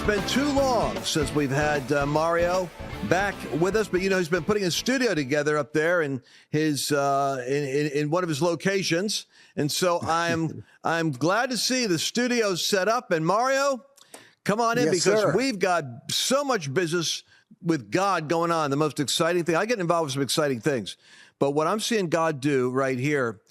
been too long since we've had Mario back with us, but he's been putting a studio together up there in his in one of his locations, and so I'm glad to see the studio set up. And Mario, come on in, yes, because sir. We've got so much business with God going on. The most exciting thing, I get involved with some exciting things, but what I'm seeing God do right here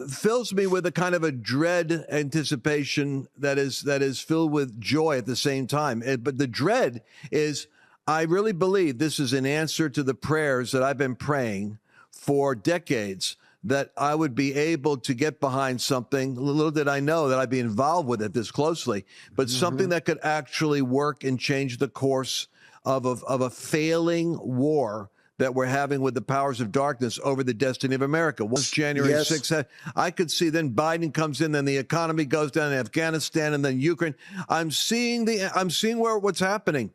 fills me with a kind of a dread anticipation that is filled with joy at the same time. But the dread is, I really believe this is an answer to the prayers that I've been praying for decades, that I would be able to get behind something. Little did I know that I'd be involved with it this closely, but something that could actually work and change the course of a failing war that we're having with the powers of darkness over the destiny of America. Once January 6th, I could see then Biden comes in, then the economy goes down in Afghanistan, and then Ukraine. I'm seeing what's happening.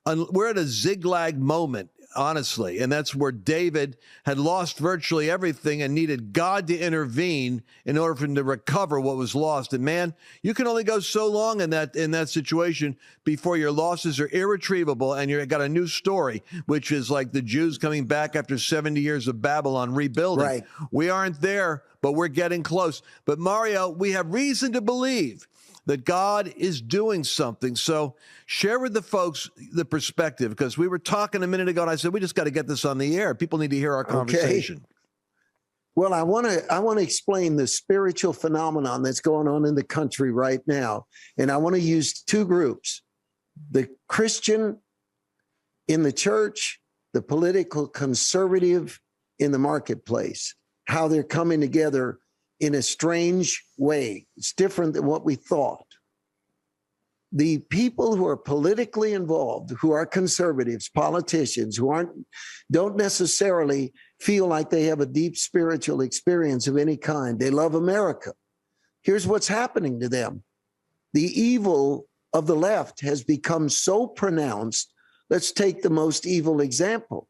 We're at a zigzag moment, honestly, and that's where David had lost virtually everything and needed God to intervene in order for him to recover what was lost. And man, you can only go so long in that situation before your losses are irretrievable and you've got a new story, which is like the Jews coming back after 70 years of Babylon rebuilding. Right. We aren't there, but we're getting close. But Mario, we have reason to believe that God is doing something. So share with the folks the perspective, because we were talking a minute ago and I said, we just got to get this on the air. People need to hear our conversation. Okay. Well, I want to explain the spiritual phenomenon that's going on in the country right now. And I want to use two groups: the Christian in the church, the political conservative in the marketplace, how they're coming together in a strange way. It's different than what we thought. The people who are politically involved, who are conservatives, politicians, who don't necessarily feel like they have a deep spiritual experience of any kind. They love America. Here's what's happening to them. The evil of the left has become so pronounced. Let's take the most evil example.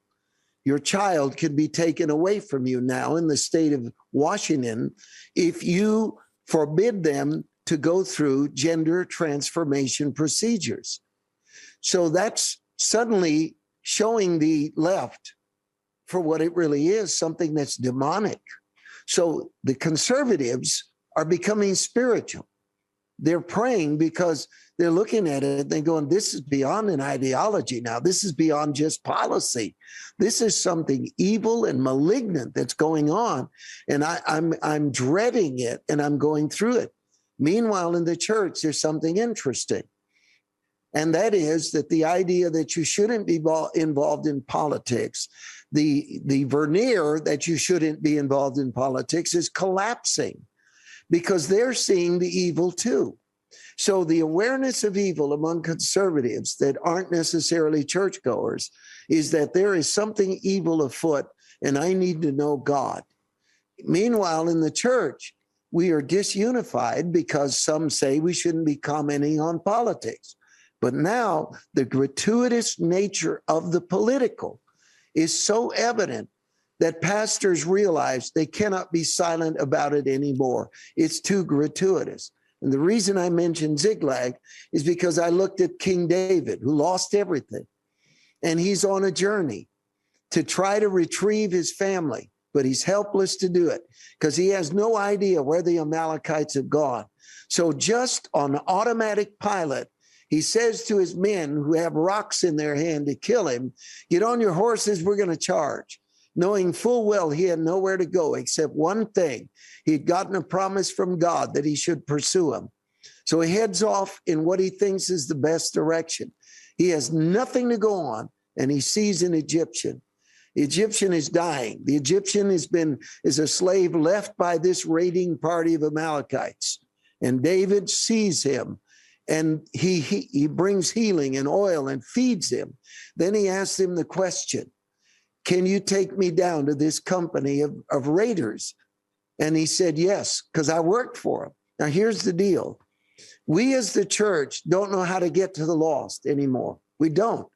Your child could be taken away from you now in the state of Washington if you forbid them to go through gender transformation procedures. So that's suddenly showing the left for what it really is, something that's demonic. So the conservatives are becoming spiritual. They're praying because they're looking at it and they're going, this is beyond an ideology now. This is beyond just policy. This is something evil and malignant that's going on. And I'm dreading it and I'm going through it. Meanwhile, in the church, there's something interesting. And that is that the idea that you shouldn't be involved in politics, the veneer that you shouldn't be involved in politics is collapsing, because they're seeing the evil too. So the awareness of evil among conservatives that aren't necessarily churchgoers is that there is something evil afoot, and I need to know God. Meanwhile, in the church, we are disunified because some say we shouldn't be commenting on politics. But now the gratuitous nature of the political is so evident that pastors realize they cannot be silent about it anymore. It's too gratuitous. And the reason I mentioned zigzag is because I looked at King David, who lost everything. And he's on a journey to try to retrieve his family, but he's helpless to do it because he has no idea where the Amalekites have gone. So just on automatic pilot, he says to his men who have rocks in their hand to kill him, get on your horses, we're going to charge. Knowing full well he had nowhere to go except one thing. He'd gotten a promise from God that he should pursue him. So he heads off in what he thinks is the best direction. He has nothing to go on, and he sees an Egyptian. The Egyptian is dying. The Egyptian is a slave left by this raiding party of Amalekites. And David sees him, and he brings healing and oil and feeds him. Then he asks him the question, can you take me down to this company of raiders? And he said, yes, because I worked for him. Now, here's the deal. We as the church don't know how to get to the lost anymore. We don't.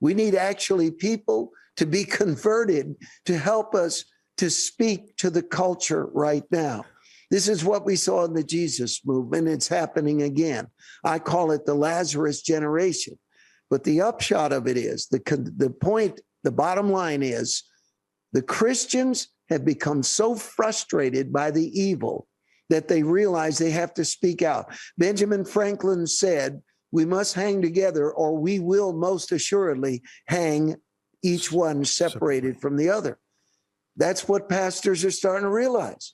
We need actually people to be converted to help us to speak to the culture right now. This is what we saw in the Jesus movement. It's happening again. I call it the Lazarus generation. But the upshot of it is, the point, the bottom line is, the Christians have become so frustrated by the evil that they realize they have to speak out. Benjamin Franklin said, we must hang together or we will most assuredly hang each one separated from the other. That's what pastors are starting to realize.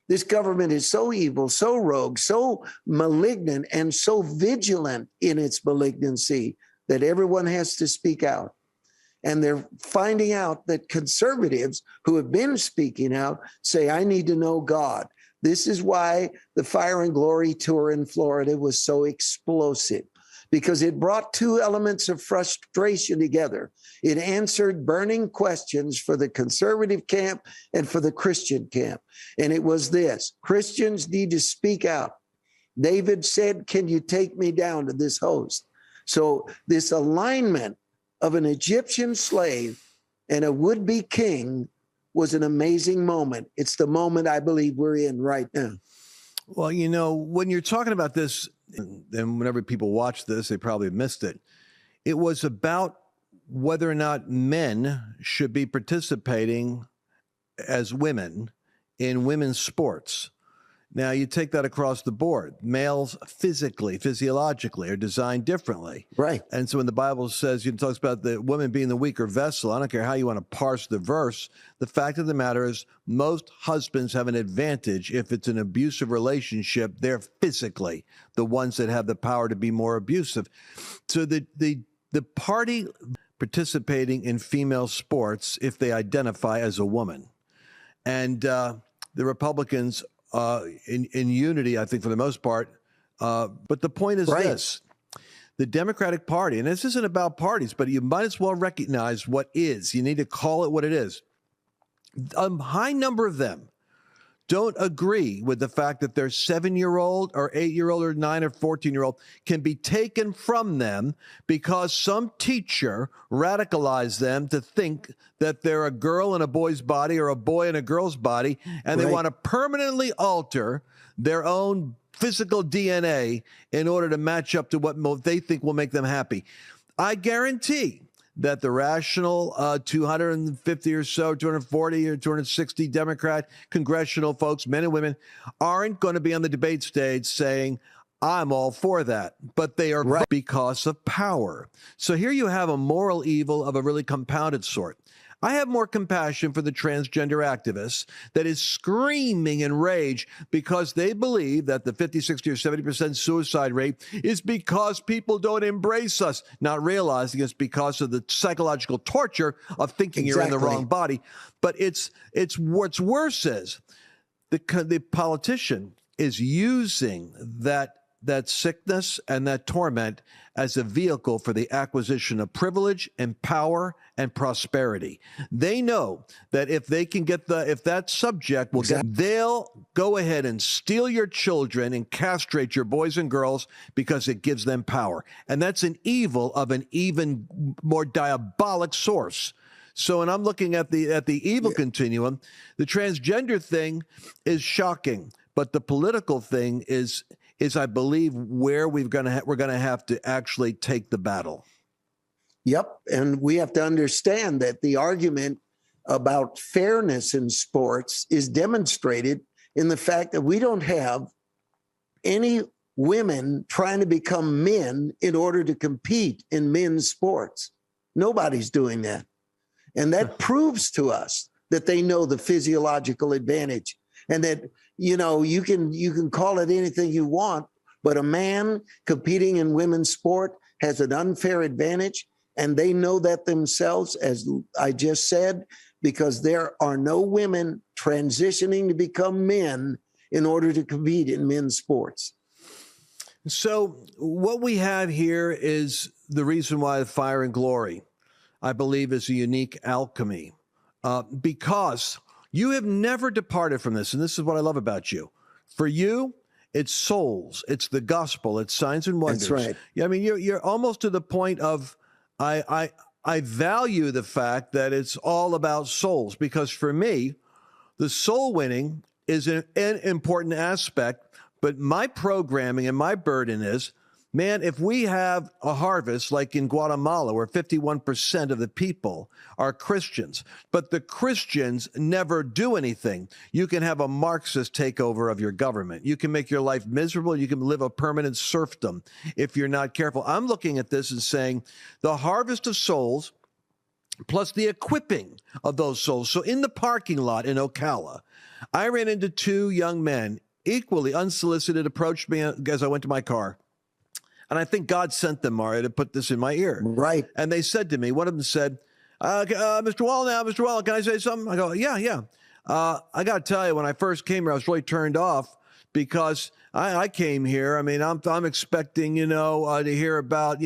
This government is so evil, so rogue, so malignant, and so vigilant in its malignancy that everyone has to speak out. And they're finding out that conservatives who have been speaking out say, I need to know God. This is why the Fire and Glory tour in Florida was so explosive, because it brought two elements of frustration together. It answered burning questions for the conservative camp and for the Christian camp. And it was this: Christians need to speak out. David said, can you take me down to this host? So this alignment of an Egyptian slave and a would-be king was an amazing moment. It's the moment I believe we're in right now. Well, you know, when you're talking about this, and whenever people watch this, they probably missed it. It was about whether or not men should be participating as women in women's sports. Now, you take that across the board. Males physically, physiologically are designed differently. Right. And so when the Bible says, it talks about the woman being the weaker vessel, I don't care how you want to parse the verse. The fact of the matter is most husbands have an advantage. If it's an abusive relationship, they're physically the ones that have the power to be more abusive. So the party participating in female sports, if they identify as a woman, and the Republicans in unity, I think, for the most part. But the point is this: the Democratic Party, and this isn't about parties, but you might as well recognize what is. You need to call it what it is. A high number of them don't agree with the fact that their 7-year-old or 8-year-old or 9 or 14-year-old can be taken from them because some teacher radicalized them to think that they're a girl in a boy's body or a boy in a girl's body, and they want to permanently alter their own physical DNA in order to match up to what they think will make them happy. I guarantee that the rational 250 or so, 240 or 260 Democrat congressional folks, men and women, aren't going to be on the debate stage saying, I'm all for that. But they are because of power. So here you have a moral evil of a really compounded sort. I have more compassion for the transgender activists that is screaming in rage because they believe that the 50, 60, or 70% suicide rate is because people don't embrace us, not realizing it's because of the psychological torture of thinking you're in the wrong body. But it's what's worse is the politician is using that sickness and that torment as a vehicle for the acquisition of privilege and power and prosperity. They know that if they can get if that subject will get, they'll go ahead and steal your children and castrate your boys and girls because it gives them power. And that's an evil of an even more diabolic source. So when I'm looking at the evil continuum, the transgender thing is shocking, but the political thing is I believe where we're going to have to actually take the battle. Yep, and we have to understand that the argument about fairness in sports is demonstrated in the fact that we don't have any women trying to become men in order to compete in men's sports. Nobody's doing that. And that proves to us that they know the physiological advantage, and that, you know, you can call it anything you want, but a man competing in women's sport has an unfair advantage, and they know that themselves, as I just said, because there are no women transitioning to become men in order to compete in men's sports. So what we have here is the reason why the Fire and Glory, I believe, is a unique alchemy, because you have never departed from this, and this is what I love about you. For you, it's souls, it's the gospel, it's signs and wonders. That's right. I mean, you're almost to the point of I value the fact that it's all about souls, because for me, the soul winning is an important aspect, but my programming and my burden is, man, if we have a harvest like in Guatemala, where 51% of the people are Christians, but the Christians never do anything, you can have a Marxist takeover of your government. You can make your life miserable. You can live a permanent serfdom if you're not careful. I'm looking at this and saying the harvest of souls plus the equipping of those souls. So in the parking lot in Ocala, I ran into two young men, equally unsolicited, approached me as I went to my car. And I think God sent them, Mario, to put this in my ear. Right. And they said to me, one of them said, Mr. Wall, can I say something? I go, yeah. I got to tell you, when I first came here, I was really turned off because I came here. I mean, I'm expecting, to hear about,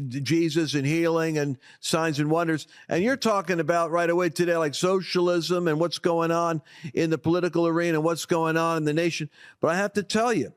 Jesus and healing and signs and wonders. And you're talking about right away today, like socialism and what's going on in the political arena and what's going on in the nation. But I have to tell you,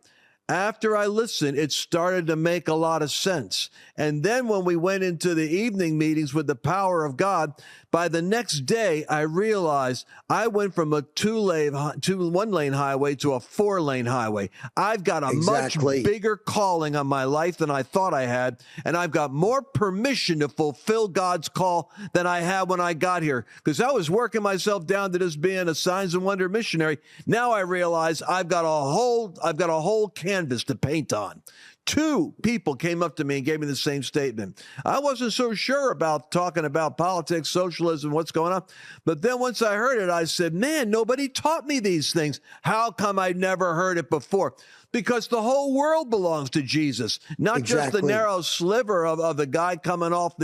after I listened, it started to make a lot of sense. And then when we went into the evening meetings with the power of God, by the next day, I realized I went from a one-lane highway to a 4-lane highway. I've got a much bigger calling on my life than I thought I had, and I've got more permission to fulfill God's call than I had when I got here, because I was working myself down to just being a signs and wonder missionary. Now I realize I've got a whole canvas to paint on. Two people came up to me and gave me the same statement. I wasn't so sure about talking about politics, socialism, what's going on. But then once I heard it, I said, man, nobody taught me these things. How come I never heard it before? Because the whole world belongs to Jesus, not just the narrow sliver of the guy coming out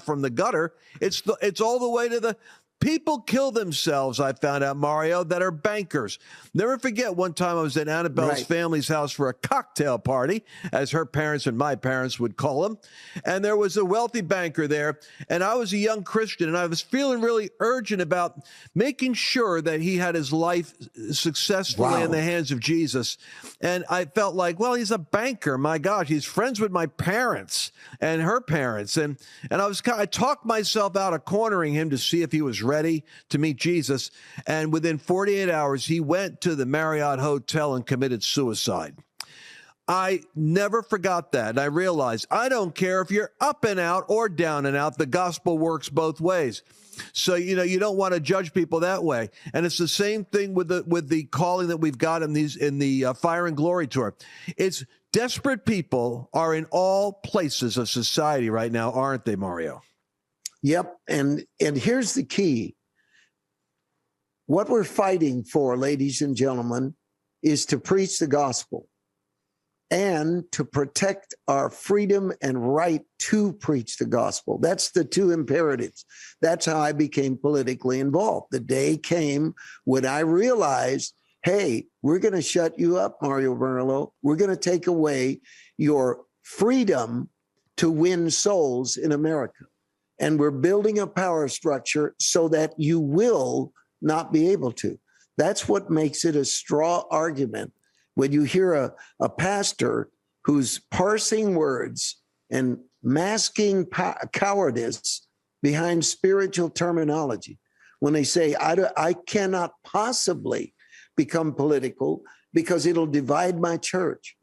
from the gutter. It's all the way to the people kill themselves, I found out, Mario, that are bankers. Never forget one time I was at Annabelle's family's house for a cocktail party, as her parents and my parents would call them. And there was a wealthy banker there, and I was a young Christian, and I was feeling really urgent about making sure that he had his life successfully in the hands of Jesus. And I felt like, well, he's a banker. My gosh, he's friends with my parents and her parents. And I talked myself out of cornering him to see if he was ready to meet Jesus. And within 48 hours, he went to the Marriott Hotel and committed suicide. I never forgot that. And I realized I don't care if you're up and out or down and out. The gospel works both ways. So, you don't want to judge people that way. And it's the same thing with the calling that we've got in the Fire and Glory tour. It's desperate people are in all places of society right now, aren't they, Mario? Yep. And here's the key. What we're fighting for, ladies and gentlemen, is to preach the gospel and to protect our freedom and right to preach the gospel. That's the two imperatives. That's how I became politically involved. The day came when I realized, hey, we're going to shut you up, Mario Murillo. We're going to take away your freedom to win souls in America. And we're building a power structure so that you will not be able to. That's what makes it a straw argument. When you hear a pastor who's parsing words and masking cowardice behind spiritual terminology, when they say, I cannot possibly become political because it'll divide my church.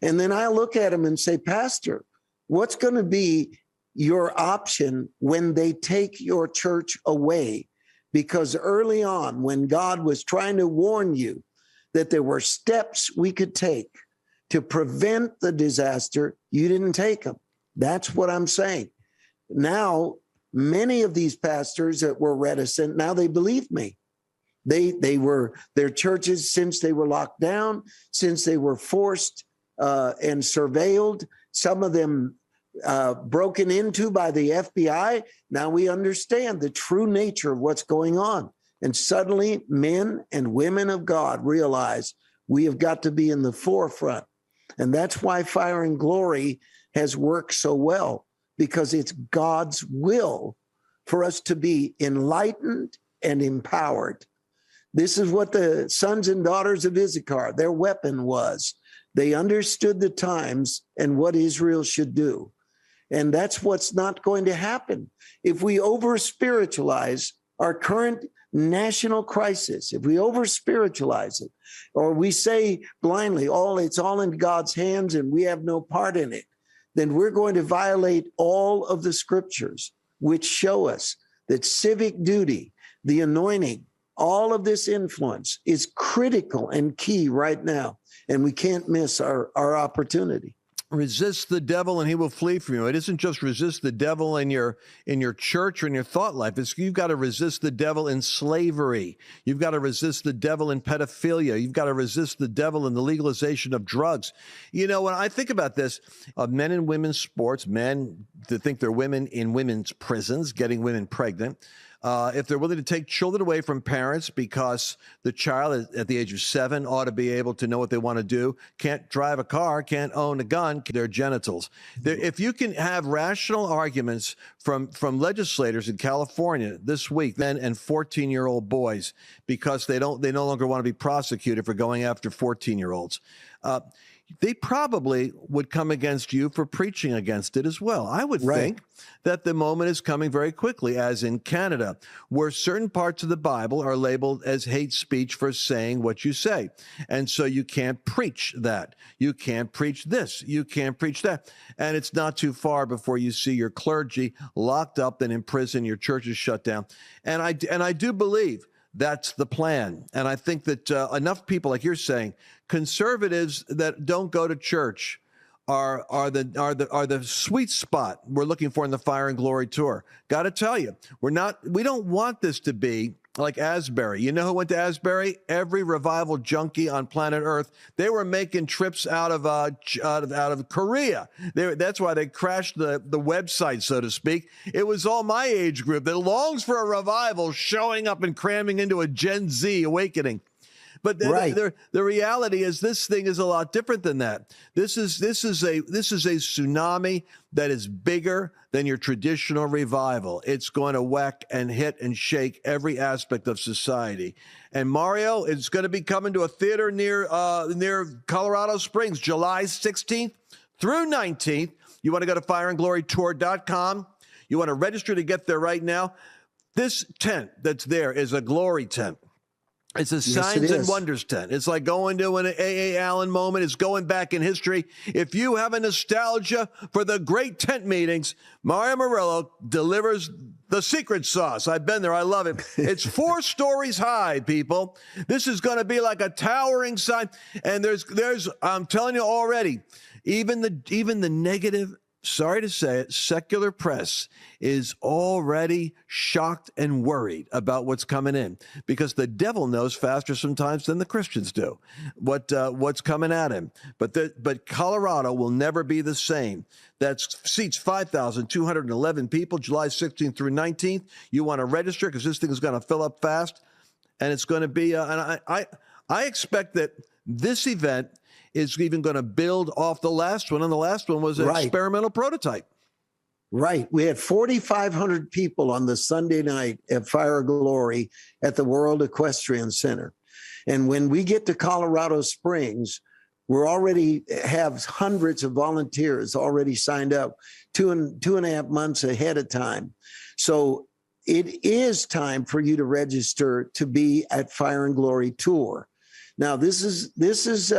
And then I look at him and say, Pastor, what's going to be your option when they take your church away? Because early on, when God was trying to warn you that there were steps we could take to prevent the disaster, you didn't take them. That's what I'm saying. Now, many of these pastors that were reticent, now they believe me. They were their churches, since they were locked down, since they were forced and surveilled, some of them broken into by the FBI. Now we understand the true nature of what's going on. And suddenly men and women of God realize we have got to be in the forefront. And that's why Fire and Glory has worked so well, because it's God's will for us to be enlightened and empowered. This is what the sons and daughters of Issachar, their weapon was. They understood the times and what Israel should do. And that's what's not going to happen. If we over-spiritualize our current national crisis, if we over spiritualize it, or we say blindly, it's all in God's hands and we have no part in it, then we're going to violate all of the scriptures, which show us that civic duty, the anointing, all of this influence is critical and key right now. And we can't miss our opportunity. Resist the devil and he will flee from you. It isn't just resist the devil in your church or in your thought life. You've got to resist the devil in slavery. You've got to resist the devil in pedophilia. You've got to resist the devil in the legalization of drugs. You know, when I think about this, men in women's sports, men that think they're women in women's prisons, getting women pregnant, if they're willing to take children away from parents because the child at the age of 7 ought to be able to know what they want to do, can't drive a car, can't own a gun, their genitals. If you can have rational arguments from legislators in California this week, men and 14-year-old boys, because they no longer want to be prosecuted for going after 14-year-olds, they probably would come against you for preaching against it as well. I would think that the moment is coming very quickly, as in Canada, where certain parts of the Bible are labeled as hate speech for saying what you say. And so you can't preach that. You can't preach this. You can't preach that. And it's not too far before you see your clergy locked up and in prison, your churches shut down. And I do believe that's the plan. And I think that enough people, like you're saying, conservatives that don't go to church are the sweet spot we're looking for in the Fire and Glory tour. Got to tell you, we don't want this to be like Asbury. You know who went to Asbury? Every revival junkie on planet Earth. They were making trips out of Korea. That's why they crashed the website, so to speak. It was all my age group that longs for a revival showing up and cramming into a Gen Z awakening. But the reality is this thing is a lot different than that. This is a tsunami that is bigger than your traditional revival. It's going to whack and hit and shake every aspect of society. And Mario, it's going to be coming to a theater near Colorado Springs, July 16th through 19th. You want to go to fireandglorytour.com. You want to register to get there right now. This tent that's there is a glory tent. It's a signs and wonders tent. It's like going to an A.A. Allen moment. It's going back in history. If you have a nostalgia for the great tent meetings, Mario Murillo delivers the secret sauce. I've been there. I love it. It's 4 stories high, people. This is going to be like a towering sign. And there's I'm telling you already, even the negative, sorry to say it, secular press is already shocked and worried about what's coming in, because the devil knows faster sometimes than the Christians do what's coming at him. But Colorado will never be the same. That seats 5,211 people, July 16th through 19th. You want to register because this thing is going to fill up fast, and it's going to be. And I expect that this event is even going to build off the last one, and the last one was an experimental prototype. Right. We had 4,500 people on the Sunday night at Fire and Glory at the World Equestrian Center. And when we get to Colorado Springs, we already have hundreds of volunteers already signed up 2.5 months ahead of time. So it is time for you to register to be at Fire and Glory Tour. Now, this is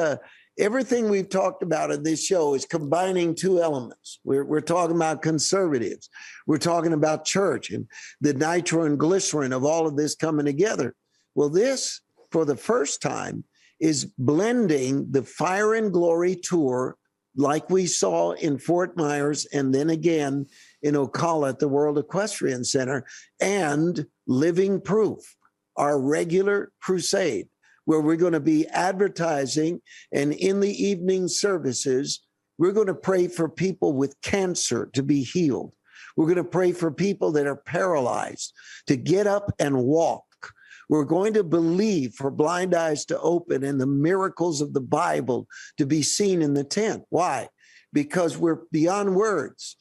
everything we've talked about in this show is combining 2 elements. We're talking about conservatives. We're talking about church and the nitro and glycerin of all of this coming together. Well, this, for the first time, is blending the Fire and Glory tour like we saw in Fort Myers and then again in Ocala at the World Equestrian Center, and Living Proof, our regular crusade, where we're going to be advertising, and in the evening services, we're going to pray for people with cancer to be healed. We're going to pray for people that are paralyzed to get up and walk. We're going to believe for blind eyes to open and the miracles of the Bible to be seen in the tent. Why? Because we're beyond words.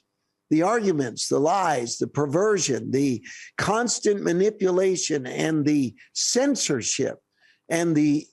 The arguments, the lies, the perversion, the constant manipulation, and the censorship, and the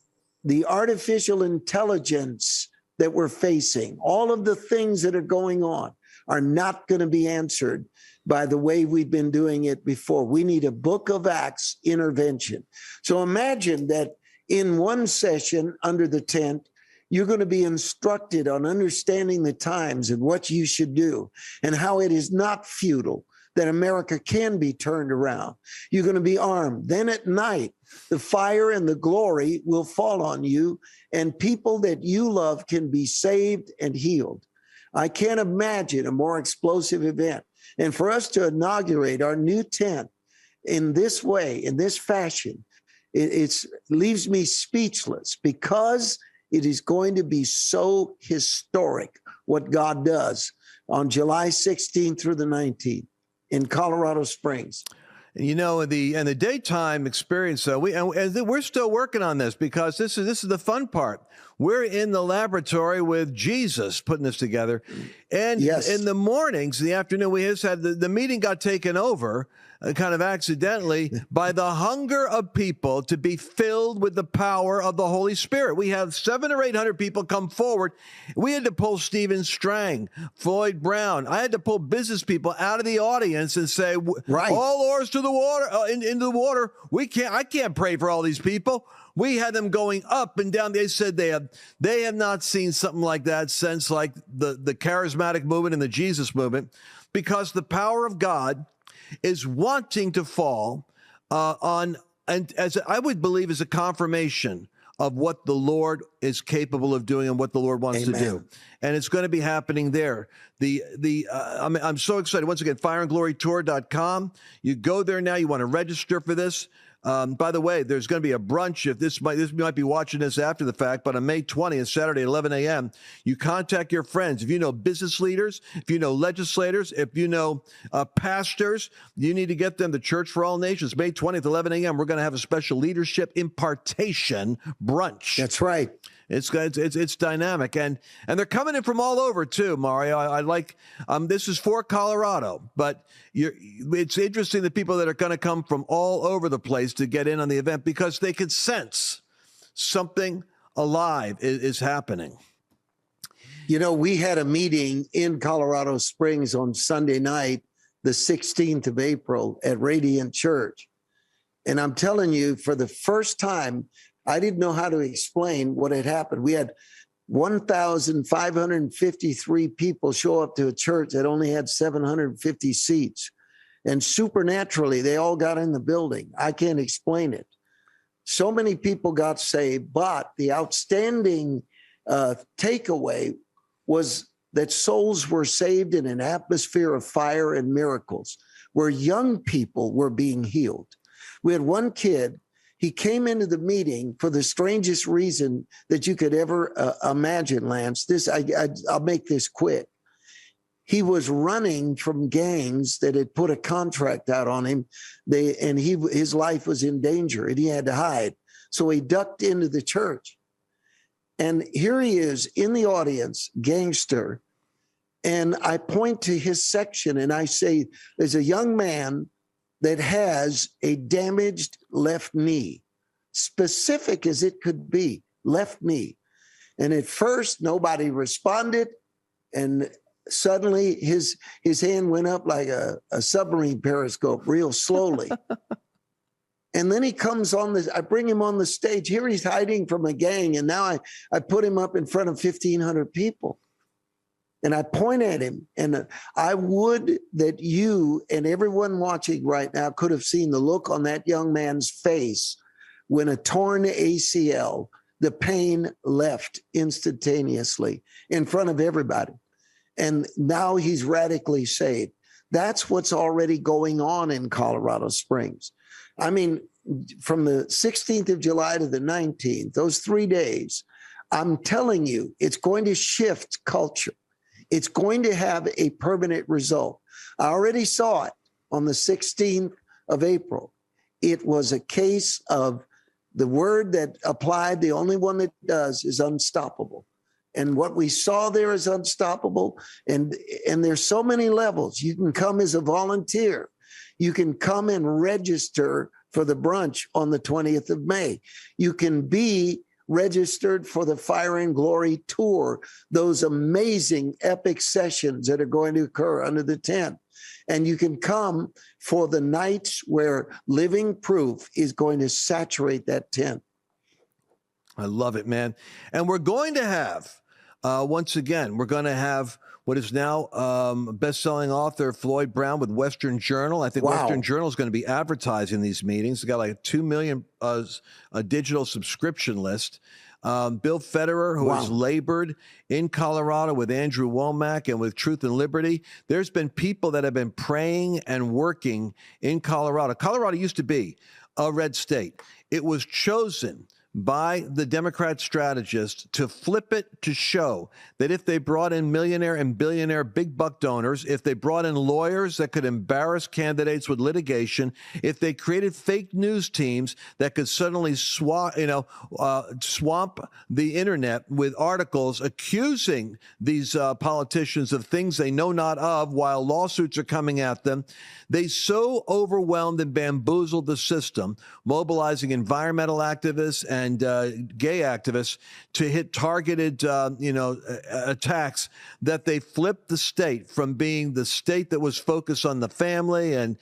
artificial intelligence that we're facing, all of the things that are going on, are not going to be answered by the way we've been doing it before. We need a Book of Acts intervention. So imagine that in one session under the tent, you're going to be instructed on understanding the times and what you should do and how it is not futile, that America can be turned around. You're going to be armed. Then at night, the fire and the glory will fall on you, and people that you love can be saved and healed. I can't imagine a more explosive event. And for us to inaugurate our new tent in this way, in this fashion, it leaves me speechless, because it is going to be so historic what God does on July 16th through the 19th in Colorado Springs. You know, in the daytime experience, though, we're still working on this, because this is the fun part. We're in the laboratory with Jesus putting this together, and Yes. in the mornings, the afternoon, we just had the meeting got taken over, kind of accidentally, by the hunger of people to be filled with the power of the Holy Spirit. We have 700 or 800 people come forward. We had to pull Stephen Strang, Floyd Brown. I had to pull business people out of the audience and say, Right. all oars to the water, into the water. I can't pray for all these people. We had them going up and down. They said they have not seen something like that since like the charismatic movement and the Jesus movement, because the power of God is wanting to fall on, and as I would believe is a confirmation of what the Lord is capable of doing and what the Lord wants Amen. to do. And it's going to be happening there. I'm so excited. Once again, fireandglorytour.com. You go there now. You want to register for this. By the way, there's going to be a brunch. If this might be watching this after the fact, but on May 20th, Saturday, 11 a.m., you contact your friends. If you know business leaders, if you know legislators, if you know pastors, you need to get them to Church for All Nations. May 20th, 11 a.m., we're going to have a special leadership impartation brunch. That's right. It's dynamic, and they're coming in from all over too, Mario. I like this is for Colorado, but it's interesting the people that are going to come from all over the place to get in on the event, because they can sense something alive is happening. You know, we had a meeting in Colorado Springs on Sunday night, the 16th of April, at Radiant Church, and I'm telling you, for the first time, I didn't know how to explain what had happened. We had 1,553 people show up to a church that only had 750 seats. And supernaturally, they all got in the building. I can't explain it. So many people got saved, but the outstanding takeaway was that souls were saved in an atmosphere of fire and miracles, where young people were being healed. We had one kid. He came into the meeting for the strangest reason that you could ever imagine, Lance. I'll make this quick. He was running from gangs that had put a contract out on him. His life was in danger, and he had to hide. So he ducked into the church. And here he is in the audience, gangster. And I point to his section and I say, there's a young man that has a damaged left knee, specific as it could be, left knee. And at first, nobody responded. And suddenly his hand went up like a submarine periscope, real slowly. And then he comes on this, I bring him on the stage. Here he's hiding from a gang. And now I put him up in front of 1,500 people. And I point at him, and I would that you and everyone watching right now could have seen the look on that young man's face when a torn ACL, the pain left instantaneously in front of everybody. And now he's radically saved. That's what's already going on in Colorado Springs. I mean, from the 16th of July to the 19th, those 3 days, I'm telling you, it's going to shift culture. It's going to have a permanent result. I already saw it on the 16th of April. It was a case of the word that applied, the only one that does, is unstoppable. And what we saw there is unstoppable. And there's so many levels. You can come as a volunteer. You can come and register for the brunch on the 20th of May. You can be registered for the Fire and Glory Tour, those amazing epic sessions that are going to occur under the tent. And you can come for the nights where living proof is going to saturate that tent. I love it, man. And we're going to have, once again, we're going to have what is now best-selling author Floyd Brown with Western Journal. I think Wow. Western Journal is going to be advertising these meetings. They got like 2 million a digital subscription list. Bill Federer, who has labored in Colorado with Andrew Womack and with Truth and Liberty. There's been people that have been praying and working in Colorado. Colorado used to be a red state. It was chosen by the Democrat strategists to flip it to show that if they brought in millionaire and billionaire big buck donors, if they brought in lawyers that could embarrass candidates with litigation, if they created fake news teams that could suddenly swamp the internet with articles accusing these politicians of things they know not of while lawsuits are coming at them, they so overwhelmed and bamboozled the system, mobilizing environmental activists and gay activists to hit targeted, attacks, that they flipped the state from being the state that was focused on the family and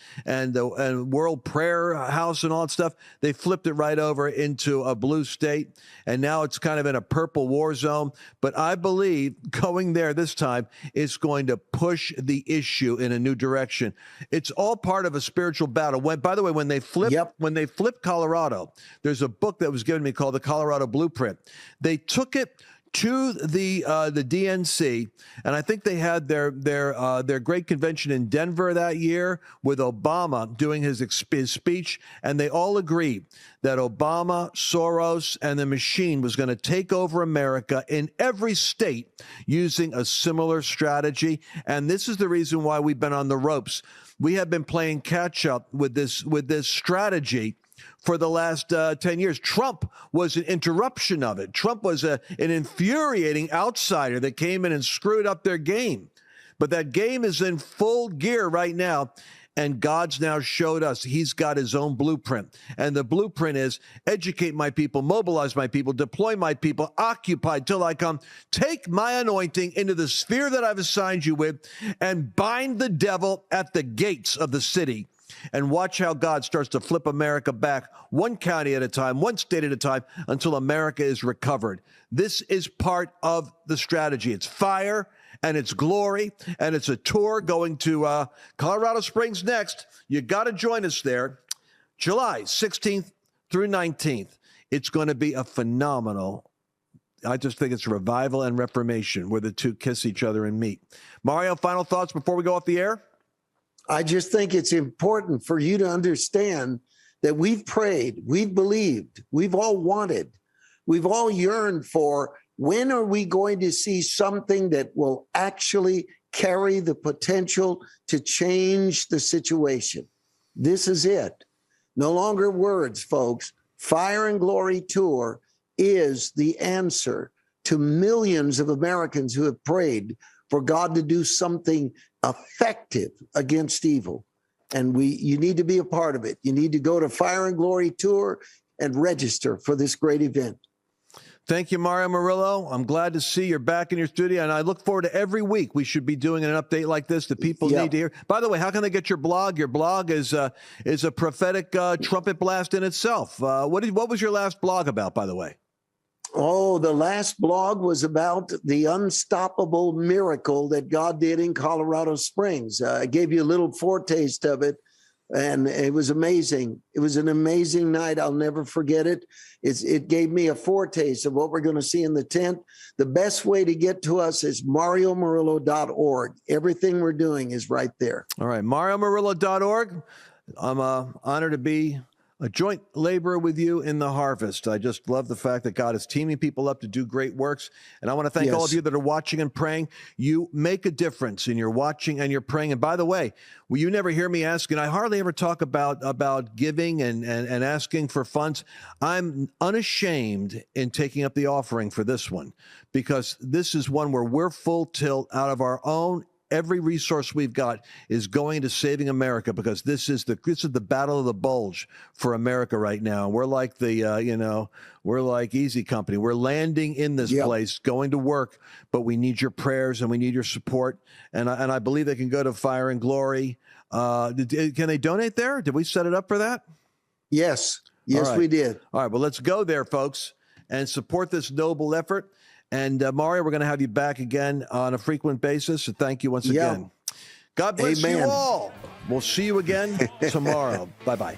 World Prayer House and all that stuff. They flipped it right over into a blue state, and now it's kind of in a purple war zone. But I believe going there this time is going to push the issue in a new direction. It's all part of a spiritual battle. By the way, when they flipped Colorado, there's a book that was given to me called The Colorado Blueprint. They took it to the DNC, and I think they had their great convention in Denver that year with Obama doing his speech, and they all agreed that Obama, Soros, and the machine was going to take over America in every state using a similar strategy. And this is the reason why we've been on the ropes. We have been playing catch up with this strategy for the last 10 years. Trump was an interruption of it. Trump was an infuriating outsider that came in and screwed up their game. But that game is in full gear right now. And God's now showed us he's got his own blueprint. And the blueprint is educate my people, mobilize my people, deploy my people, occupy till I come, take my anointing into the sphere that I've assigned you with, and bind the devil at the gates of the city. And watch how God starts to flip America back one county at a time, one state at a time, until America is recovered. This is part of the strategy. It's fire and it's glory, and it's a tour going to Colorado Springs next. You got to join us there, July 16th through 19th. It's going to be a phenomenal, I just think it's revival and reformation where the two kiss each other and meet. Mario, final thoughts before we go off the air? I just think it's important for you to understand that we've prayed, we've believed, we've all wanted, we've all yearned for, when are we going to see something that will actually carry the potential to change the situation? This is it. No longer words, folks. Fire and Glory Tour is the answer to millions of Americans who have prayed for God to do something effective against evil. And you need to be a part of it. You need to go to Fire and Glory Tour and register for this great event. Thank you, Mario Murillo. I'm glad to see you're back in your studio, and I look forward to every week we should be doing an update like this that people need to hear. By the way, how can they get your blog? Your blog is a prophetic trumpet blast in itself. What was your last blog about, by the way? Oh, the last blog was about the unstoppable miracle that God did in Colorado Springs. I gave you a little foretaste of it, and it was amazing. It was an amazing night. I'll never forget it. It gave me a foretaste of what we're going to see in the tent. The best way to get to us is mariomurillo.org. Everything we're doing is right there. All right, mariomurillo.org. I'm honored to be a joint laborer with you in the harvest. I just love the fact that God is teaming people up to do great works. And I want to thank all of you that are watching and praying. You make a difference in your watching and your praying. And by the way, you never hear me asking, I hardly ever talk about giving and asking for funds. I'm unashamed in taking up the offering for this one, because this is one where we're full tilt out of our own every resource we've got is going to saving America, because this is the battle of the bulge for America right now. We're like the we're like Easy Company. We're landing in this place, going to work, but we need your prayers and we need your support. And I believe they can go to Fire and Glory. Can they donate there? Did we set it up for that? Yes. Yes, right. we did. All right. Well, let's go there, folks, and support this noble effort. And Mario, we're going to have you back again on a frequent basis. So thank you once again. God bless you all. We'll see you again tomorrow. Bye-bye.